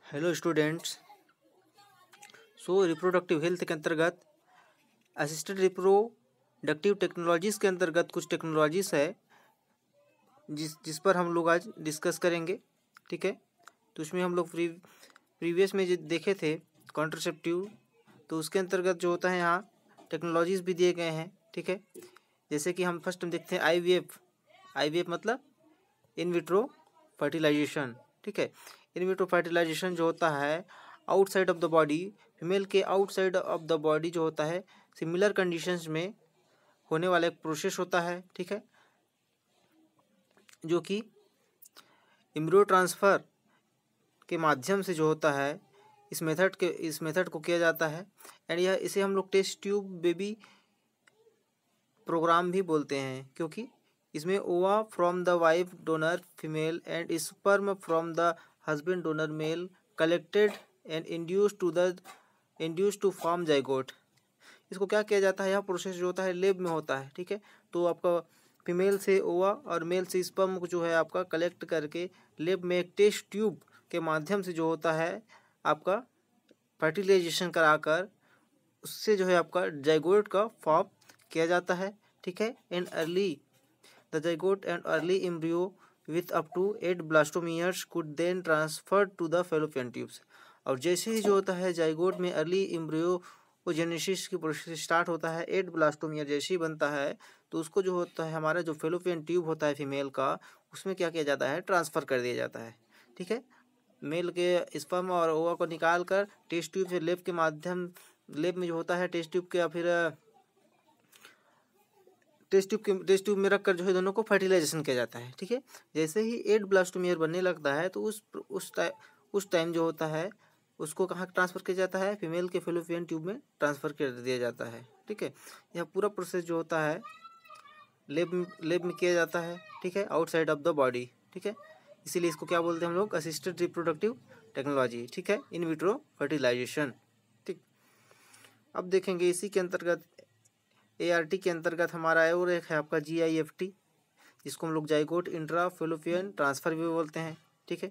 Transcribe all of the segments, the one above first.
Hello students. Reproductive health के अंतर्गत assisted reproductive technologies के अंतर्गत कुछ टेक्नोलॉजीज़ है जिस पर हम लोग आज डिस्कस करेंगे। ठीक है, तो उसमें हम लोग प्रीवियस में जो देखे थे कॉन्ट्रासेप्टिव, तो उसके अंतर्गत जो होता है यहाँ टेक्नोलॉजीज़ भी दिए गए हैं। ठीक है, जैसे कि हम फर्स्ट में देखते हैं आईवीएफ मतलब इन विट्रो फर्टिलाइजेशन। ठीक है, इन विट्रो फर्टिलाइजेशन जो होता है outside of the body, female के आउटसाइड ऑफ द बॉडी जो होता है सिमिलर कंडीशंस में होने वाला एक प्रोसेस होता है। ठीक है, जो कि एम्ब्रियो ट्रांसफ़र के माध्यम से जो होता है इस मेथड को किया जाता है। एंड यह इसे हम लोग टेस्ट ट्यूब बेबी प्रोग्राम भी बोलते हैं, क्योंकि इसमें ova from the wife donor female and sperm from the husband donor male collected and induce to form zygote. इसको क्या किया जाता है, यह प्रोसेस जो होता है लेब में होता है। ठीक है, तो आपका फीमेल से ओवा और मेल से स्पर्म को जो है आपका कलेक्ट करके लेब में एक टेस्ट ट्यूब के माध्यम से जो होता है आपका फर्टिलाइजेशन कराकर उससे जो है आपका जाइगोट का फॉर्म किया जाता है। ठीक है, and early the zygote and early embryo with up to 8 blastomeres could then transfer to the fallopian tubes. और जैसे ही जो होता है जाइगोट में अर्ली एम्ब्रियो जेनेसिस की प्रोसेस स्टार्ट होता है, 8 ब्लास्टोमियर जैसे ही बनता है तो उसको जो होता है हमारा जो फेलोपियन ट्यूब होता है फीमेल का, उसमें क्या किया जाता है ट्रांसफ़र कर दिया जाता है। ठीक है, मेल के स्पर्म और ओवा को निकाल कर टेस्ट ट्यूब से लेब में जो होता है टेस्ट ट्यूब के या फिर टेस्ट ट्यूब में रखकर जो है दोनों को फर्टिलाइजेशन किया जाता है। ठीक है, जैसे ही 8 ब्लास्टोमियर बनने लगता है तो उस टाइम जो होता है उसको कहाँ ट्रांसफ़र किया जाता है, फीमेल के फेलोपियन ट्यूब में ट्रांसफ़र कर दिया जाता है। ठीक है, यह पूरा प्रोसेस जो होता है लेब में किया जाता है। ठीक है, आउटसाइड ऑफ द बॉडी। ठीक है, इसीलिए इसको क्या बोलते हैं हम लोग, असिस्टेड रिप्रोडक्टिव टेक्नोलॉजी। ठीक है, इन विट्रो फर्टिलाइजेशन। ठीक, अब देखेंगे इसी के अंतर्गत ART के अंतर्गत हमारा है और एक है आपका GIFT, जिसको हम लोग जाइगोट इंट्रा फेलोपियन ट्रांसफ़र भी बोलते हैं। ठीक है,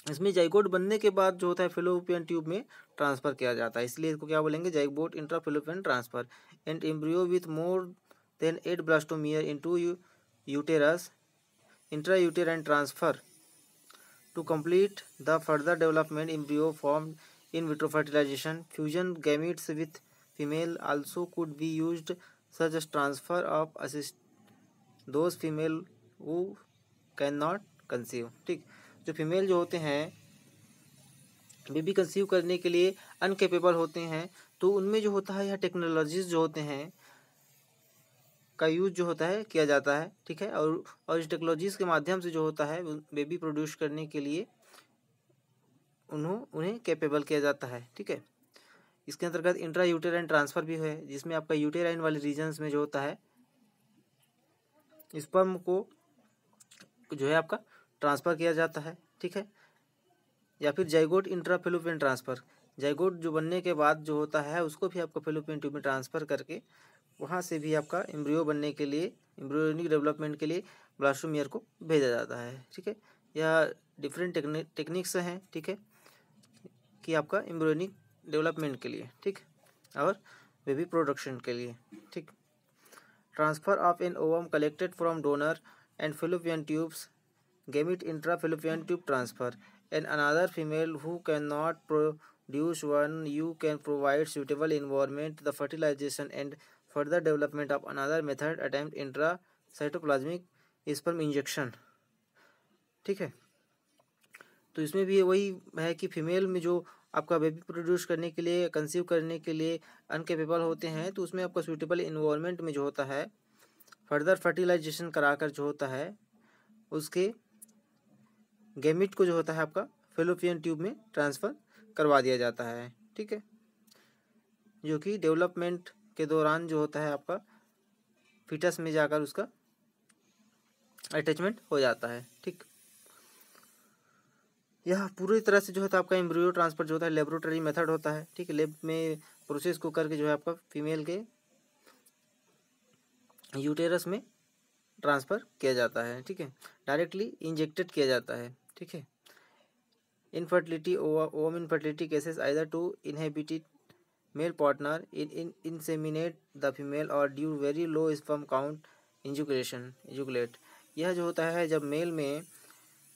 इसमें जाइगोट बनने के बाद जो होता है फेलोपियन ट्यूब में ट्रांसफ़र किया जाता है, इसलिए इसको क्या बोलेंगे, zygote intra fallopian transfer. And embryo with more than 8 blastomere into uterus intra uterine transfer to complete the further development. Embryo formed in vitro fertilization fusion gametes with female also could be used, such as transfer of assist those female who cannot conceive। ठीक, जो female जो होते हैं baby conceive करने के लिए अनकेपेबल होते हैं, तो उनमें जो होता है यह टेक्नोलॉजीज जो होते हैं का यूज जो होता है किया जाता है। ठीक है, और इस टेक्नोलॉजीज़ के माध्यम से जो होता है बेबी प्रोड्यूस करने के लिए उन्हें कैपेबल किया जाता है। ठीक है, इसके अंतर्गत इंट्रा यूटेराइन ट्रांसफ़र भी है, जिसमें आपका यूटेराइन वाले रीजन्स में जो होता है स्पर्म को जो है आपका ट्रांसफ़र किया जाता है। ठीक है, या फिर zygote intra fallopian transfer, zygote जो बनने के बाद जो होता है उसको भी आपका फेलोपियन ट्यूब में ट्रांसफ़र करके वहाँ से भी आपका एम्ब्रियो बनने के लिए, एम्ब्रियोनिक डेवलपमेंट के लिए ब्लास्टोमियर को भेजा जाता है। ठीक है, यह डिफरेंट टेक्निक्स हैं। ठीक है, कि आपका एम्ब्रियोनिक डेवलपमेंट के लिए, ठीक, और बेबी प्रोडक्शन के लिए। ठीक, transfer of an ovum collected from donor and fallopian tubes gamete intra fallopian tube transfer and another female who can not produce one you can provide suitable environment the fertilization and further development of another method attempt intra cytoplasmic sperm injection. ठीक है, तो इसमें भी वही है कि female में जो आपका बेबी प्रोड्यूस करने के लिए, कंसीव करने के लिए अनकेपेबल होते हैं, तो उसमें आपका सूटेबल इन्वायरमेंट में जो होता है फर्दर फर्टिलाइजेशन कराकर जो होता है उसके गैमिट को जो होता है आपका फेलोपियन ट्यूब में ट्रांसफ़र करवा दिया जाता है। ठीक है, जो कि डेवलपमेंट के दौरान जो होता है आपका फीटस में जाकर उसका अटैचमेंट हो जाता है। ठीक, यह पूरी तरह से जो होता है आपका एम्ब्रियो ट्रांसफ़र जो होता है लेबोरेटरी मेथड होता है। ठीक है, लेब में प्रोसेस को करके जो है आपका फीमेल के यूटेरस में ट्रांसफ़र किया जाता है। ठीक है, डायरेक्टली इंजेक्टेड किया जाता है। ठीक है, Infertility, ovum infertility cases either to inhibited male partner in inseminate the female or due very low sperm count ejaculate। यह जो होता है जब मेल में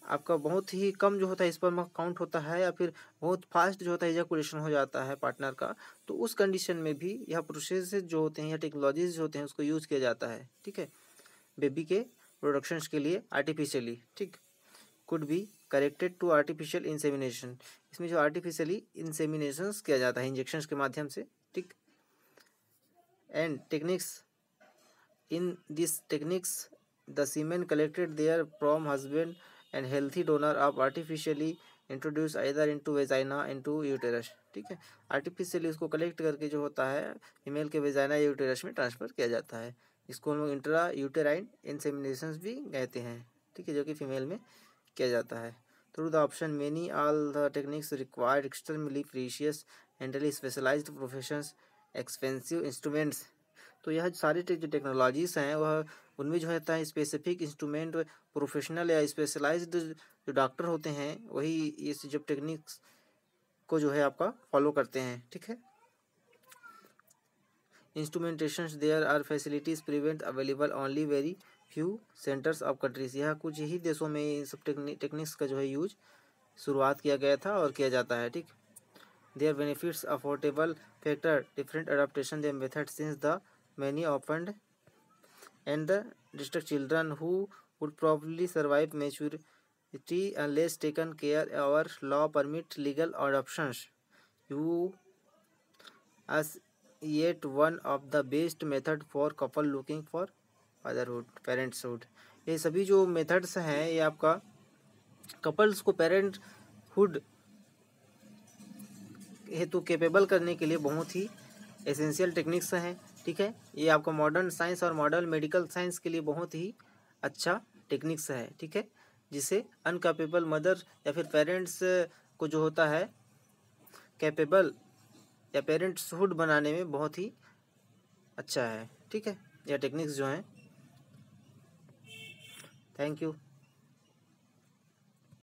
आपका बहुत ही कम जो होता है स्पर्म काउंट होता है या फिर बहुत फास्ट जो होता है इजैकुलेशन हो जाता है पार्टनर का, तो उस कंडीशन में भी यह प्रोसेस जो होते हैं या टेक्नोलॉजीज जो होते हैं उसको यूज़ किया जाता है। ठीक है, बेबी के प्रोडक्शंस के लिए आर्टिफिशियली। ठीक, could be corrected to artificial insemination. इसमें जो आर्टिफिशियली इंसेमिनेशन किया जाता है इंजेक्शंस के माध्यम से। ठीक, and techniques in this techniques the semen collected there from husband and healthy donor of artificially introduce either into vagina into uterus. ठीक है, आर्टिफिशियली उसको कलेक्ट करके जो होता है फीमेल के वेजाइना या यूटेरस में ट्रांसफ़र किया जाता है। इसको हम लोग इंट्रा यूटेराइन इंसेमिनेशन भी कहते हैं। ठीक है, जो कि फीमेल में किया जाता है। Through the option many all the techniques required extremely precious and specialised professions expensive instruments. तो यह सारी जो टेक्नोलॉजीज़ हैं वह उनमें जो होता है स्पेसिफिक इंस्ट्रूमेंट, प्रोफेशनल या स्पेशलाइज्ड जो डॉक्टर होते हैं वही इस जब टेक्निक्स को जो है आपका फॉलो करते हैं। ठीक है, instrumentations there are facilities prevent available only very few centres of countries. यह कुछ ही देशों में इन सब टेक्निक्स का जो है यूज शुरुआत किया गया था और किया जाता है। ठीक, there benefits affordable factor different adaptation there method since the many offend and the district children who would probably survive maturity unless taken care. Our law permit legal adoptions. You as yet one of the best method for couple looking for fatherhood parenthood। ये सभी जो methods हैं ये आपका couples को parenthood हेतु capable करने के लिए बहुत ही एसेंशियल टेक्निक्स हैं। ठीक है, ये आपका मॉडर्न साइंस और मॉडर्न मेडिकल साइंस के लिए बहुत ही अच्छा टेक्निक्स है। ठीक है, जिसे अनकैपेबल मदर या फिर पेरेंट्स को जो होता है कैपेबल या पेरेंट्सहुड बनाने में बहुत ही अच्छा है। ठीक है, यह टेक्निक्स जो हैं। Thank you.